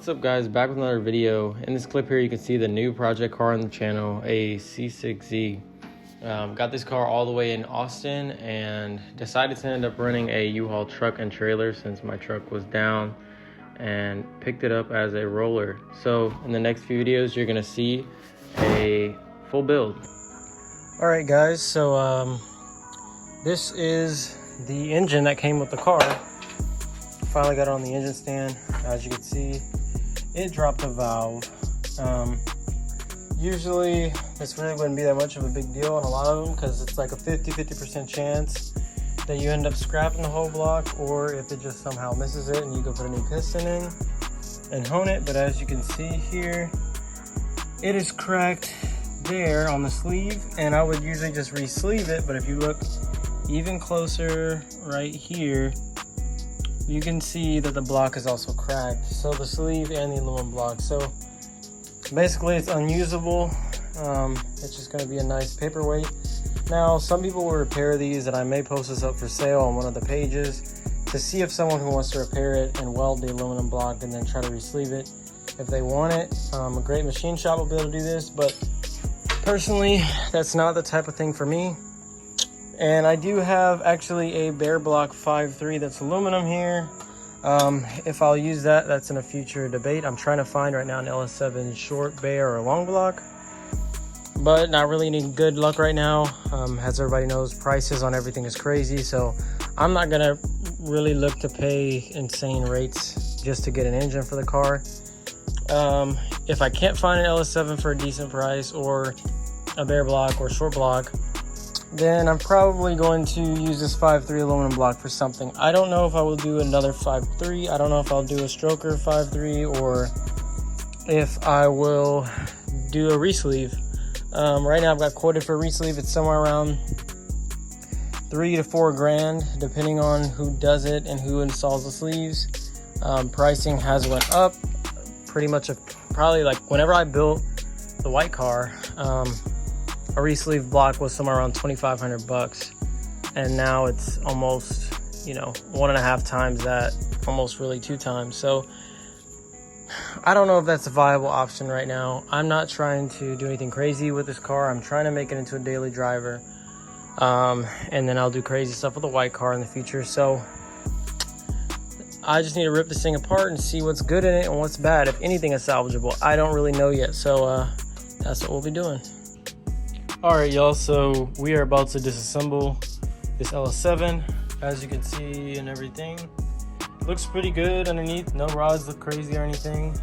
What's up guys, back with another video. In this clip here you can see the new project car on the channel, a C6Z. Got this car all the way in Austin and decided to end up running a U-Haul truck and trailer since my truck was down, and picked it up as a roller. So in the next few videos you're gonna see a full build. Alright guys, so this is the engine that came with the car. Finally got it on the engine stand. As you can see, it dropped a valve. Usually this really wouldn't be that much of a big deal on a lot of them because it's like a 50% chance that you end up scrapping the whole block, or if it just somehow misses it and you go put a new piston in and hone it. But as you can see here, it is cracked there on the sleeve, and I would usually just re-sleeve it, but if you look even closer right here, you can see that the block is also cracked. So the sleeve and the aluminum block. So basically it's unusable. It's just gonna be a nice paperweight. Now, some people will repair these, and I may post this up for sale on one of the pages to see if someone who wants to repair it and weld the aluminum block and then try to re-sleeve it if they want it. A great machine shop will be able to do this, but personally, that's not the type of thing for me. And I do have actually a bare block 5.3 that's aluminum here. If I'll use that, that's in a future debate. I'm trying to find right now an LS7 short, bare, or long block, but not really any good luck right now. As everybody knows, prices on everything is crazy, so I'm not gonna really look to pay insane rates just to get an engine for the car. If I can't find an LS7 for a decent price, or a bare block or short block, then I'm probably going to use this 5.3 aluminum block for something. I don't know if I will do another 5.3. I don't know if I'll do a stroker 5.3 or if I will do a re-sleeve. Right now I've got quoted for a re-sleeve. It's somewhere around $3 to $4 grand, depending on who does it and who installs the sleeves. Pricing has went up pretty much. Probably like whenever I built the white car, a re-sleeve block was somewhere around 2,500 bucks, and now it's almost, 1.5 times that, almost really 2 times. So I don't know if that's a viable option right now. I'm not trying to do anything crazy with this car. I'm trying to make it into a daily driver, and then I'll do crazy stuff with a white car in the future. So I just need to rip this thing apart and see what's good in it and what's bad, if anything is salvageable. I don't really know yet, so that's what we'll be doing. Alright y'all, so we are about to disassemble this LS7. As you can see and everything, looks pretty good underneath. No rods look crazy or anything.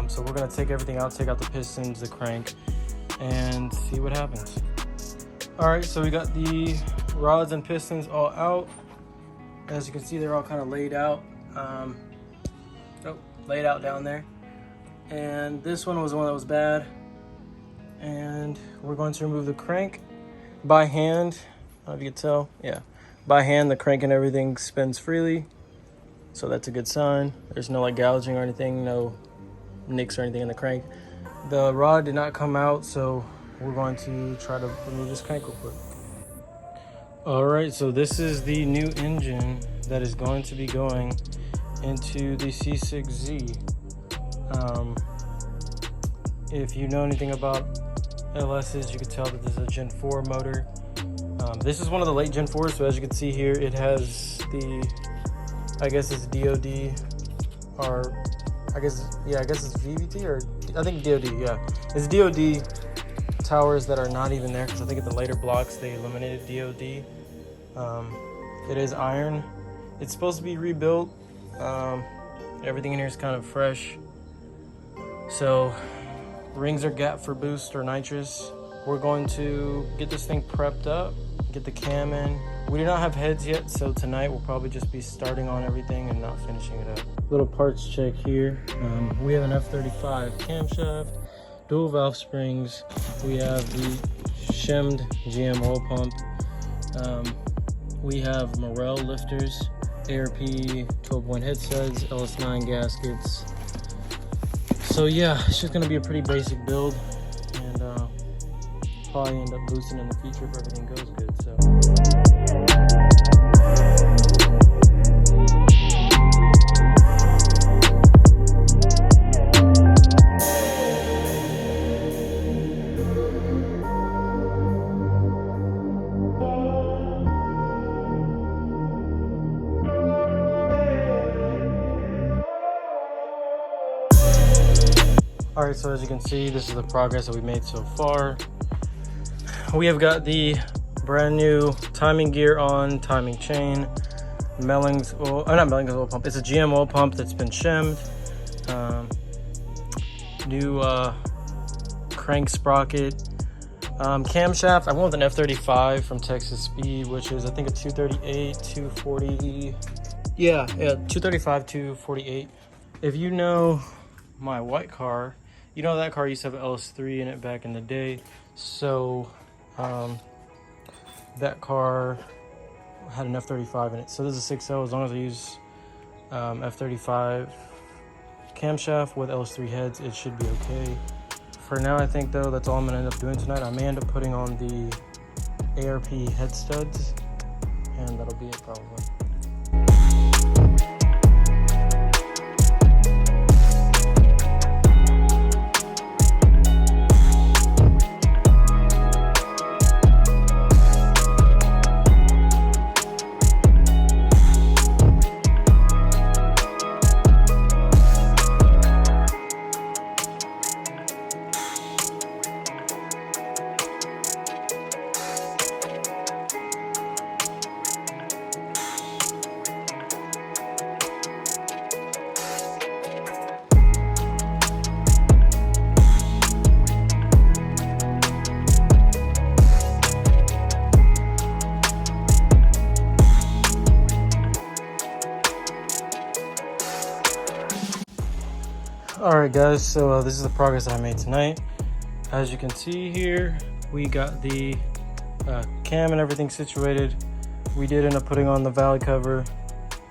So we're gonna take everything out, take out the pistons, the crank, and see what happens. Alright, so we got the rods and pistons all out. As you can see, they're all kind of laid out. Laid out down there. And this one was the one that was bad. And we're going to remove the crank by hand. I don't know if you can tell. Yeah, by hand, the crank and everything spins freely, so that's a good sign. There's no like gouging or anything, no nicks or anything in the crank. The rod did not come out, so we're going to try to remove this crank real quick. All right, so this is the new engine that is going to be going into the C6Z. If you know anything about LS's, you can tell that this is a Gen 4 motor. This is one of the late Gen 4s, so as you can see here, it has the, I guess it's DOD, or I guess it's VVT, or I think DOD, yeah. It's DOD towers that are not even there, because I think in the later blocks they eliminated DOD. It is iron. It's supposed to be rebuilt. Everything in here is kind of fresh. So rings are gap for boost or nitrous. We're going to get this thing prepped up, get the cam in. We do not have heads yet, so tonight we'll probably just be starting on everything and not finishing it up. Little parts check here. We have an F35 camshaft, dual valve springs. We have the shimmed GM oil pump. We have Morel lifters, ARP 12-point head studs, LS9 gaskets. So yeah, it's just gonna be a pretty basic build, and probably end up boosting in the future if everything goes good. So All right, so as you can see, this is the progress that we made so far. We have got the brand new timing gear on, timing chain, Melling's oil, not Melling's oil pump, it's a GM oil pump that's been shimmed. New crank sprocket, camshaft. I went with an F35 from Texas Speed, which is I think a 238, 240. Yeah, 235, 248. If you know my white car, you know that car used to have an LS3 in it back in the day. So that car had an F35 in it. So this is a 6L. As long as I use F35 camshaft with LS3 heads, it should be okay. For now, I think though that's all I'm gonna end up doing tonight. I may end up putting on the ARP head studs, and that'll be it probably. Alright guys, so this is the progress that I made tonight. As you can see here, we got the cam and everything situated. We did end up putting on the valley cover.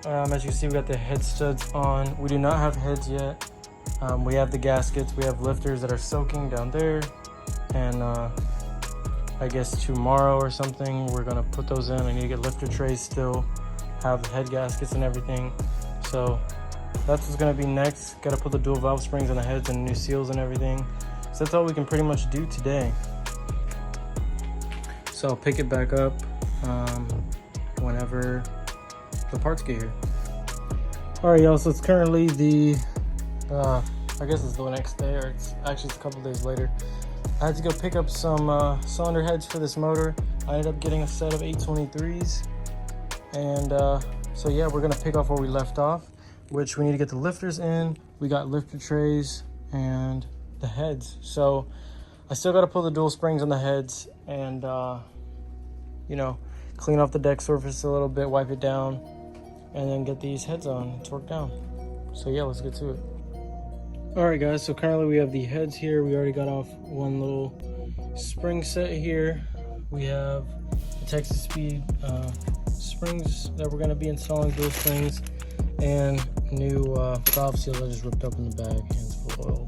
As you can see, we got the head studs on. We do not have heads yet. We have the gaskets, we have lifters that are soaking down there. And I guess tomorrow or something, we're gonna put those in. I need to get lifter trays still, have the head gaskets and everything. So that's what's gonna be next. Gotta put the dual valve springs on the heads and new seals and everything. So that's all we can pretty much do today. So I'll pick it back up whenever the parts get here. All right, y'all, so it's currently the, I guess it's the next day, or it's actually a couple days later. I had to go pick up some cylinder heads for this motor. I ended up getting a set of 823s. And so yeah, we're gonna pick off where we left off, which we need to get the lifters in. We got lifter trays and the heads. So I still got to pull the dual springs on the heads and, you know, clean off the deck surface a little bit, wipe it down, and then get these heads on, torqued down. So yeah, let's get to it. All right guys, so currently we have the heads here. We already got off one little spring set here. We have the Texas Speed springs that we're gonna be installing, dual springs, and new valve seals I just ripped up in the bag, hands full of oil.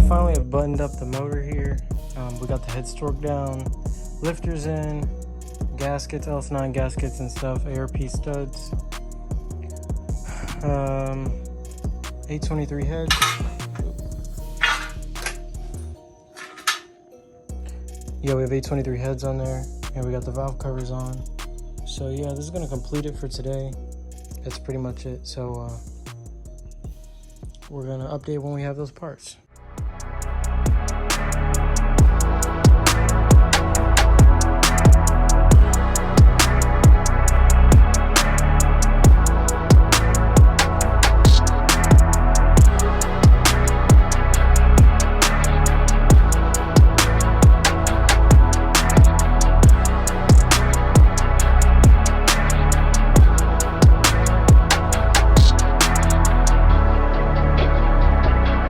Finally have buttoned up the motor here. We got the heads torqued down, lifters in, gaskets, LS9 gaskets and stuff, ARP studs, 823 heads. Yeah, we have 823 heads on there, and we got the valve covers on. So yeah, this is gonna complete it for today. That's pretty much it. So we're gonna update when we have those parts.